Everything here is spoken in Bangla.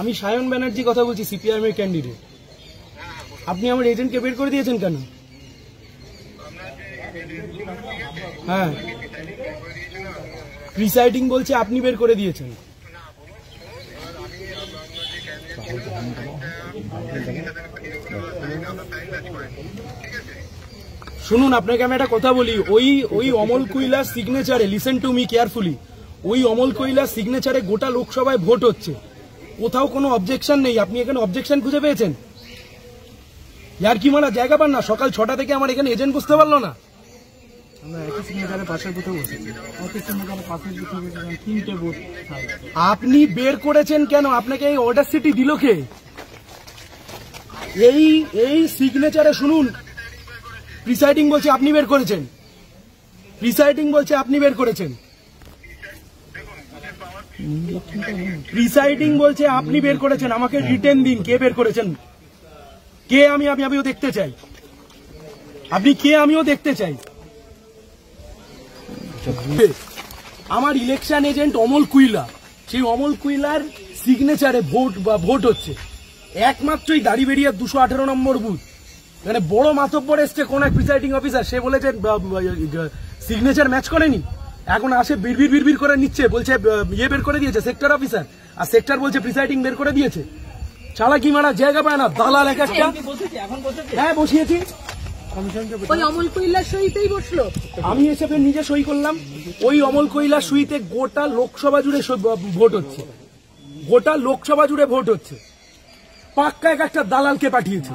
আমি সায়ন ব্যানার্জি কথা বলছি, সিপিআইএম এর ক্যান্ডিডেট। আপনি আমার এজেন্টকে বের করে দিয়েছেন কেন? হ্যাঁ, প্রিসাইডিং বলছে আপনি বের করে দিয়েছেন। শুনুন, আপনাকে আমি একটা কথা বলি, ওই অমল কৈলাস সিগনেচারে, লিসেন টু মি কেয়ারফুলি, ওই অমল কৈলাস সিগনেচারে গোটা লোকসভায় ভোট হচ্ছে, কোথাও কোনো অবজেকশন নেই। আপনি এখানে অবজেকশন খুঁজে পেয়েছেন? ইয়ার কি মারা জায়গা পান না? সকাল 6টা থেকে আমার এখানে এজেন্ট বুঝতে পারলো না। আপনি বের করেছেন কেন? আপনাকে এই অর্ডার সিটি দিল কে? এই সিগনেচারে শুনুন, প্রিসাইডিং বলছে আপনি বের করেছেন, প্রিসাইডিং বলছে আপনি বের করেছেন, প্রিসাইডিং বলছে আপনি বের করেছেন। আমাকে রিটেন দিন, কে বের করেছেন, কে? আমিও দেখতে চাই। আপনি কে? আমিও দেখতে চাই। আমার ইলেকশন এজেন্ট অমল কুইলা, সেই অমল কুইলার সিগনেচারে ভোট হচ্ছে। একমাত্রই দাড়িবেড়িয়া 218 নম্বর বুথ, মানে বড় মাতব্বর এসছে কোন এক প্রিসাইডিং অফিসার, সে বলেছে সিগনেচার ম্যাচ করেনি, এখন আসে বিড়বিড় করে নিচ্ছে, বলছে ইয়ে বের করে দিয়েছে সেক্টর অফিসার, আর সেক্টর বলছে প্রিসাইডিং বের করে দিয়েছে। চালাকি মারা জায়গা পায় না, দালাল এক একটা। হ্যাঁ, বসিয়েছি। ওই অমল কৈলাস সইতেই বসলো, আমি এসে নিজে সই করলাম। ওই অমল কৈলাস সইতে গোটা লোকসভা জুড়ে ভোট হচ্ছে, গোটা লোকসভা জুড়ে ভোট হচ্ছে। পাক্কা এক একটা দালালকে পাঠিয়েছে।